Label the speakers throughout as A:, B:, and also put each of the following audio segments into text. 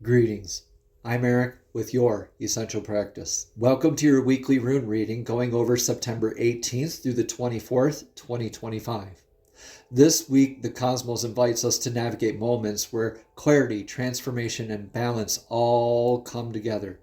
A: Greetings. I'm Eric with Your Essential Practice. Welcome to your weekly rune reading going over September 18th through the 24th, 2025. This week, the cosmos invites us to navigate moments where clarity, transformation, and balance all come together.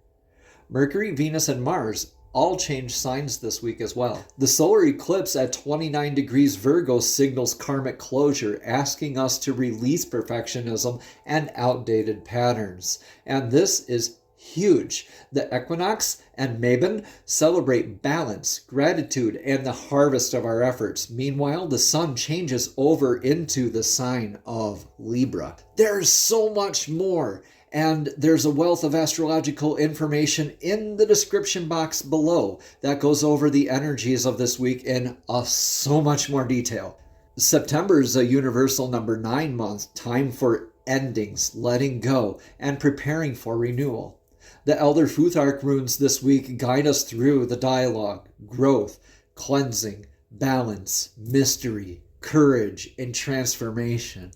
A: Mercury, Venus, and Mars all change signs this week as well. The solar eclipse at 29 degrees Virgo signals karmic closure, asking us to release perfectionism and outdated patterns. And this is huge. The equinox and Mabon celebrate balance, gratitude, and the harvest of our efforts. Meanwhile, the sun changes over into the sign of Libra. There's so much more. And there's a wealth of astrological information in the description box below that goes over the energies of this week in so much more detail. September is a universal number 9 month, time for endings, letting go, and preparing for renewal. The Elder Futhark runes this week guide us through the dialogue, growth, cleansing, balance, mystery, courage, and transformation.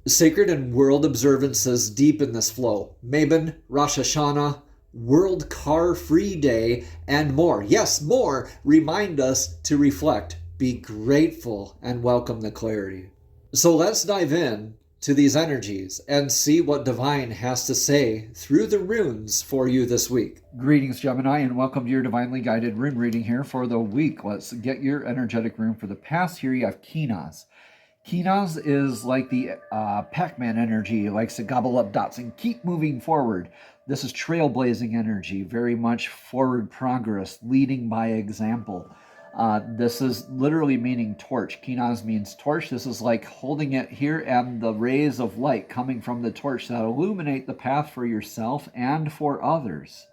A: Sacred and world observances deepen this flow. Mabon, Rosh Hashanah, World Car Free Day, and more. Yes, more remind us to reflect, be grateful, and welcome the clarity. So let's dive in to these energies and see what Divine has to say through the runes for you this week.
B: Greetings, Gemini, and welcome to your divinely guided rune reading here for the week. Let's get your energetic rune for the past. Here you have Equinox. Equinox is like the Pac-Man energy. It likes to gobble up dots and keep moving forward. This is trailblazing energy, very much forward progress, leading by example. This is literally meaning torch. Equinox means torch. This is like holding it here and the rays of light coming from the torch that illuminate the path for yourself and for others.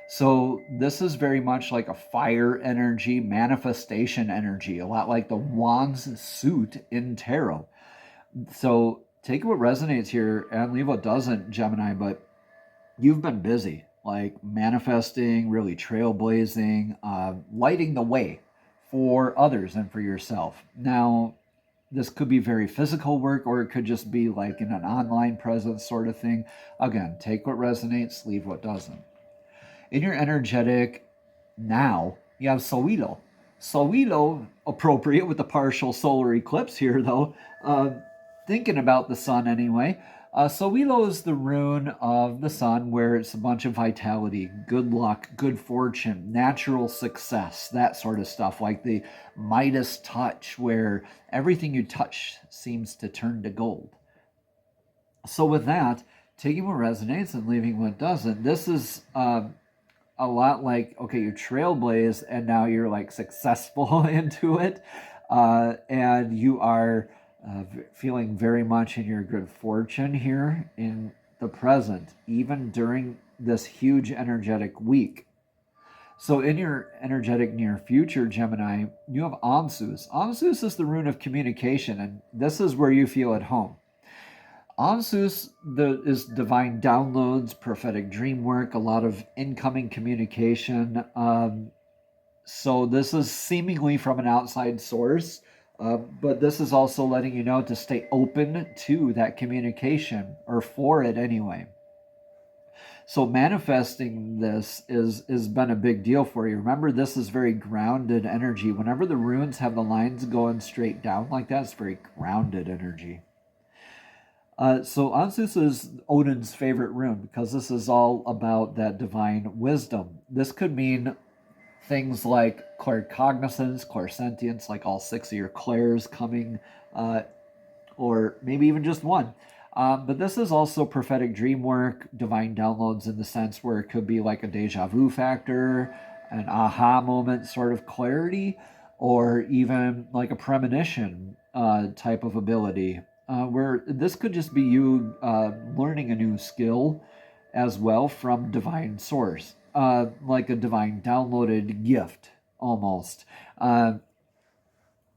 B: So this is very much like a fire energy, manifestation energy, a lot like the Wands suit in tarot. So take what resonates here and leave what doesn't, Gemini, but you've been busy, like manifesting, really trailblazing, lighting the way for others and for yourself. Now, this could be very physical work, or it could just be like in an online presence sort of thing. Again, take what resonates, leave what doesn't. In your energetic now, you have Sowilo. Sowilo, appropriate with the partial solar eclipse here, though. Thinking about the sun anyway. Sowilo is the rune of the sun where it's a bunch of vitality, good luck, good fortune, natural success, that sort of stuff, like the Midas touch where everything you touch seems to turn to gold. So with that, taking what resonates and leaving what doesn't, this is a lot like, okay, you trailblaze and now you're like successful into it, and you are feeling very much in your good fortune here in the present, even during this huge energetic week. So in your energetic near future, Gemini, you have Ansus. Ansus is the rune of communication, and this is where you feel at home. Ansus is divine downloads, prophetic dream work, a lot of incoming communication. So this is seemingly from an outside source, but this is also letting you know to stay open to that communication, or for it anyway. So manifesting this is been a big deal for you. Remember, this is very grounded energy. Whenever the runes have the lines going straight down like that, it's very grounded energy. So Ansus is Odin's favorite rune because this is all about that divine wisdom. This could mean things like claircognizance, clairsentience, like all 6 of your clairs coming, or maybe even just one. But this is also prophetic dream work, divine downloads in the sense where it could be like a deja vu factor, an aha moment sort of clarity, or even like a premonition type of ability. Where this could just be you learning a new skill as well from divine source, like a divine downloaded gift almost.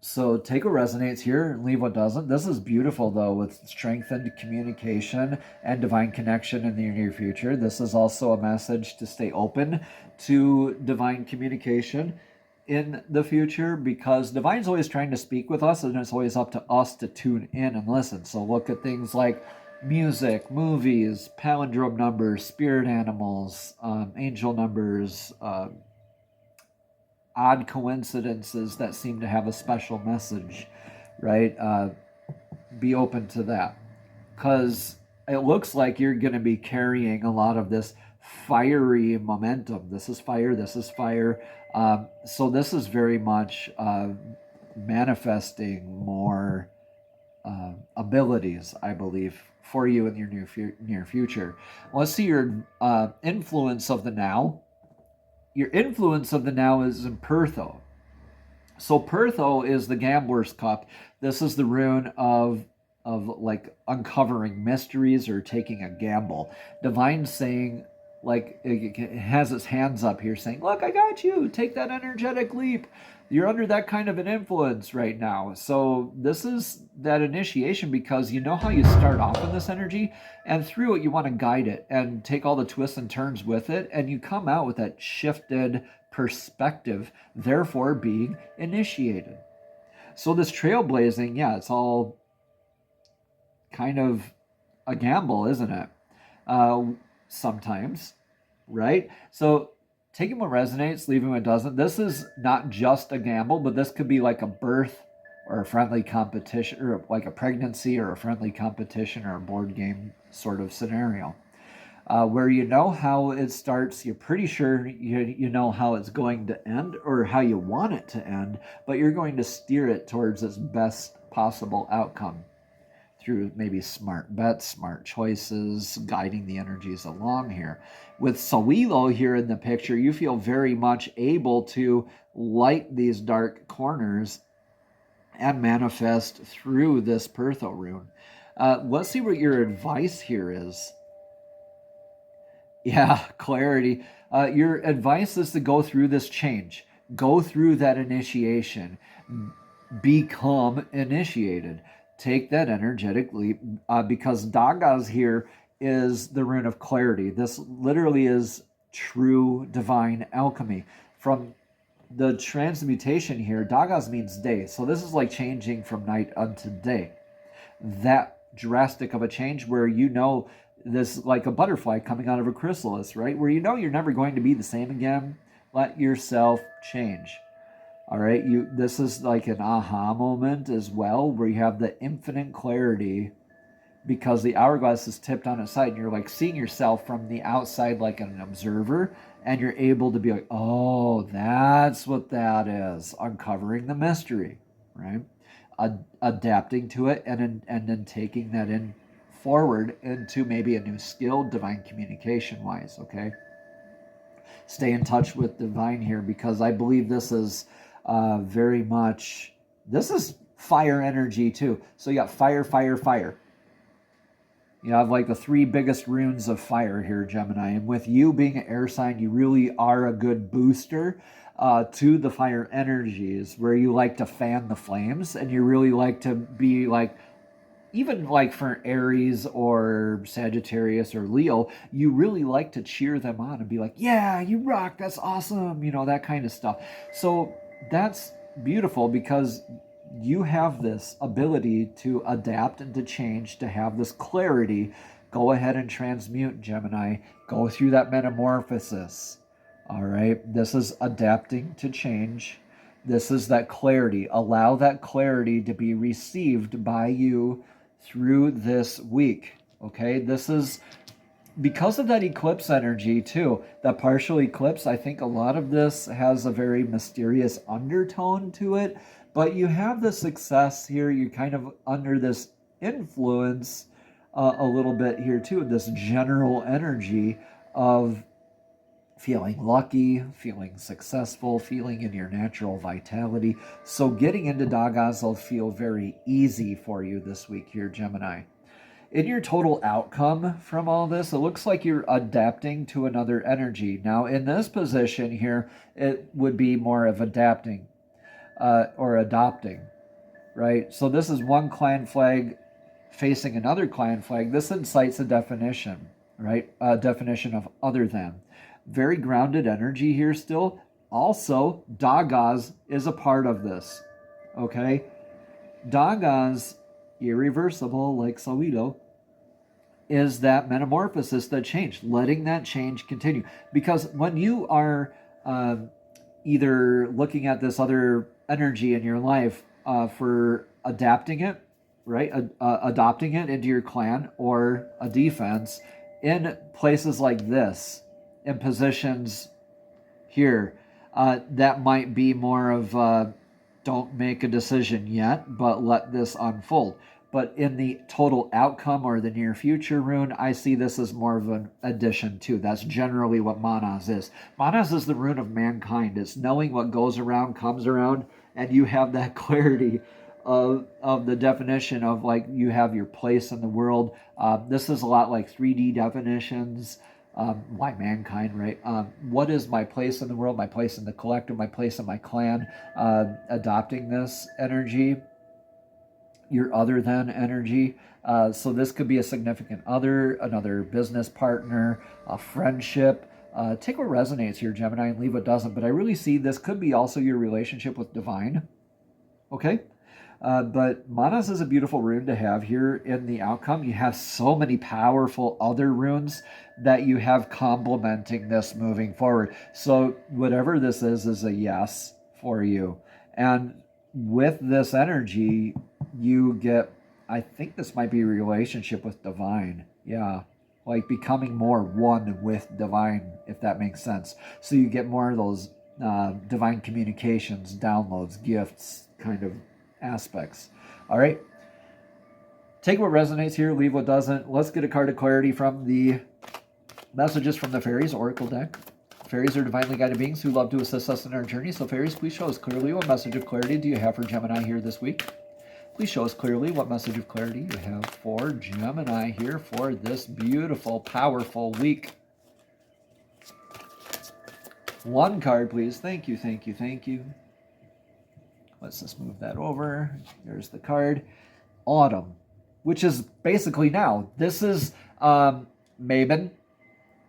B: So take what resonates here and leave what doesn't. This is beautiful, though, with strengthened communication and divine connection in the near future. This is also a message to stay open to divine communication in the future, because divine's always trying to speak with us, and it's always up to us to tune in and listen. So look at things like music, movies, palindrome numbers, spirit animals, angel numbers, odd coincidences that seem to have a special message, right? Be open to that, because it looks like you're going to be carrying a lot of this fiery momentum. This is fire, this is fire. So this is very much manifesting more abilities, I believe, for you in your near future. Let's see your influence of the now. Your influence of the now is in Pertho. So Pertho is the gambler's cup. This is the rune of like uncovering mysteries or taking a gamble. Divine saying, like, it has its hands up here saying, look, I got you. Take that energetic leap. You're under that kind of an influence right now. So this is that initiation, because you know how you start off in this energy, and through it you want to guide it and take all the twists and turns with it, and you come out with that shifted perspective, therefore being initiated. So this trailblazing, yeah, it's all kind of a gamble, isn't it? Sometimes, right? So taking what resonates, leaving what doesn't. This is not just a gamble, but this could be like a birth or a friendly competition, or like a pregnancy or a friendly competition or a board game sort of scenario. Where you know how it starts, you're pretty sure you know how it's going to end or how you want it to end, but you're going to steer it towards its best possible outcome through maybe smart bets, smart choices, guiding the energies along here. With Sawilo here in the picture, you feel very much able to light these dark corners and manifest through this Pertho rune. Let's see what your advice here is. Yeah, clarity. Your advice is to go through this change, go through that initiation, become initiated. Take that energetic leap, because Dagas here is the rune of clarity. This literally is true divine alchemy. From the transmutation here, Dagas means day. So this is like changing from night unto day. That drastic of a change where you know this, like a butterfly coming out of a chrysalis, right? Where you know you're never going to be the same again. Let yourself change. All right, this is like an aha moment as well, where you have the infinite clarity, because the hourglass is tipped on its side, and you're like seeing yourself from the outside like an observer, and you're able to be like, oh, that's what that is, uncovering the mystery, right? Adapting to it, and then taking that in forward into maybe a new skill, divine communication wise. Okay, stay in touch with divine here, because I believe this is very much, this is fire energy too. So you got fire, fire, fire. You have like the three biggest runes of fire here, Gemini. And with you being an air sign, you really are a good booster to the fire energies, where you like to fan the flames, and you really like to be like, even like for Aries or Sagittarius or Leo, you really like to cheer them on and be like, yeah, you rock, that's awesome, you know, that kind of stuff. So that's beautiful, because you have this ability to adapt and to change, to have this clarity. Go ahead and transmute, Gemini. Go through that metamorphosis. All right, this is adapting to change. This is that clarity. Allow that clarity to be received by you through this week. Okay, this is because of that eclipse energy too, that partial eclipse. I think a lot of this has a very mysterious undertone to it, but you have the success here. You're kind of under this influence a little bit here too, this general energy of feeling lucky, feeling successful, feeling in your natural vitality. So getting into Dagas will feel very easy for you this week here, Gemini. In your total outcome from all this, it looks like you're adapting to another energy. Now, in this position here, it would be more of adapting or adopting, right? So this is one clan flag facing another clan flag. This incites a definition, right? A definition of other than. Very grounded energy here still. Also, Dagas is a part of this, okay? Dagas, irreversible like Sawido, is that metamorphosis, that change, letting that change continue. Because when you are either looking at this other energy in your life for adapting it, right, adopting it into your clan, or a defense in places like this, in positions here, that might be more of don't make a decision yet, but let this unfold. But in the total outcome or the near future rune, I see this as more of an addition too. That's generally what Manas is. Manas is the rune of mankind. It's knowing what goes around comes around, and you have that clarity of the definition of, like, you have your place in the world. This is a lot like 3D definitions. Why mankind, right? What is my place in the world, my place in the collective, my place in my clan? Adopting this energy, your other than energy. So this could be a significant other, another business partner, a friendship. Take what resonates here, Gemini, and leave what doesn't. But I really see this could be also your relationship with divine. Okay? But Manas is a beautiful rune to have here in the outcome. You have so many powerful other runes that you have complementing this moving forward. So whatever this is a yes for you. And with this energy, you get, I think this might be a relationship with divine. Yeah. Like becoming more one with divine, if that makes sense. So you get more of those divine communications, downloads, gifts, kind of aspects. All right. Take what resonates here, leave what doesn't. Let's get a card of clarity from the messages from the fairies oracle deck. Fairies are divinely guided beings who love to assist us in our journey. So fairies, please show us clearly what message of clarity do you have for Gemini here this week. Please show us clearly what message of clarity you have for Gemini here for this beautiful, powerful week. One card, please. Thank you, thank you, thank you. Let's just move that over. There's the card. Autumn, which is basically now. This is Mabon,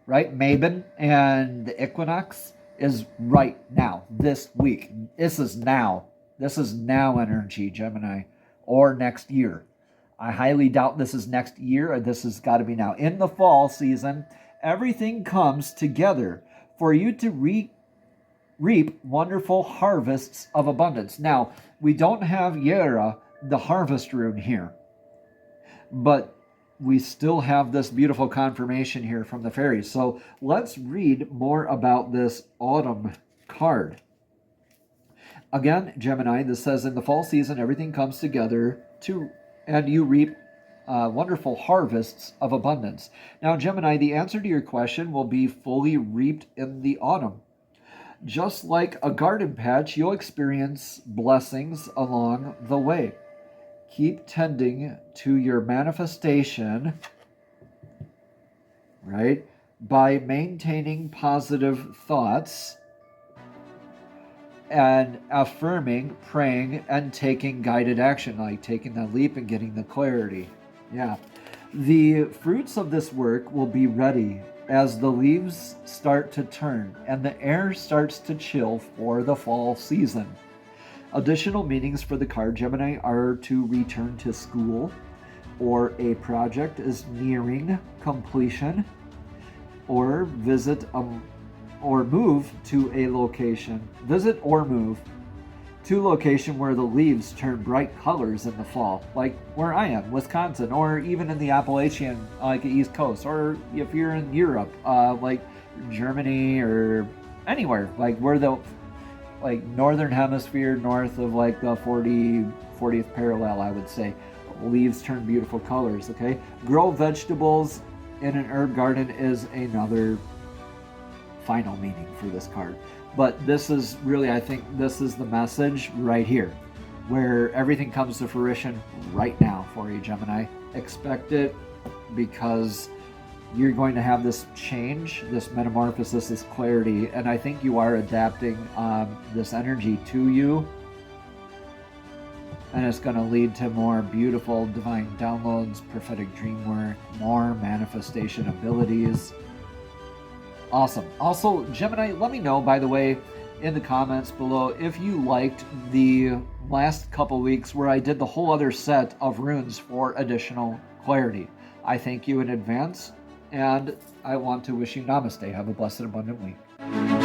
B: right? Mabon and the equinox is right now, this week. This is now. This is now energy, Gemini, or next year. I highly doubt this is next year. This has got to be now. In the fall season, everything comes together for you to reap wonderful harvests of abundance. Now, we don't have Yera, the harvest rune here, but we still have this beautiful confirmation here from the fairies. So let's read more about this autumn card. Again, Gemini, this says, in the fall season, everything comes together and you reap wonderful harvests of abundance. Now, Gemini, the answer to your question will be fully reaped in the autumn. Just like a garden patch, you'll experience blessings along the way. Keep tending to your manifestation, right, by maintaining positive thoughts and affirming, praying, and taking guided action, like taking the leap and getting the clarity. Yeah. The fruits of this work will be ready as the leaves start to turn and the air starts to chill for the fall season. Additional meanings for the card, Gemini, are to return to school, or a project is nearing completion, or visit or move to a location. Visit or move to location where the leaves turn bright colors in the fall, like where I am, Wisconsin, or even in the Appalachian, like the East Coast, or if you're in Europe, like Germany or anywhere, like where the like northern hemisphere, north of like the 40th parallel, I would say, leaves turn beautiful colors. Okay, grow vegetables in an herb garden is another final meaning for this card. But this is really, I think this is the message right here, where everything comes to fruition right now for you, Gemini. Expect it, because you're going to have this change, this metamorphosis, this clarity, and I think you are adapting this energy to you, and it's going to lead to more beautiful divine downloads, prophetic dream work, more manifestation abilities. Awesome. Also, Gemini, let me know, by the way, in the comments below if you liked the last couple weeks where I did the whole other set of runes for additional clarity. I thank you in advance, and I want to wish you namaste. Have a blessed, abundant week.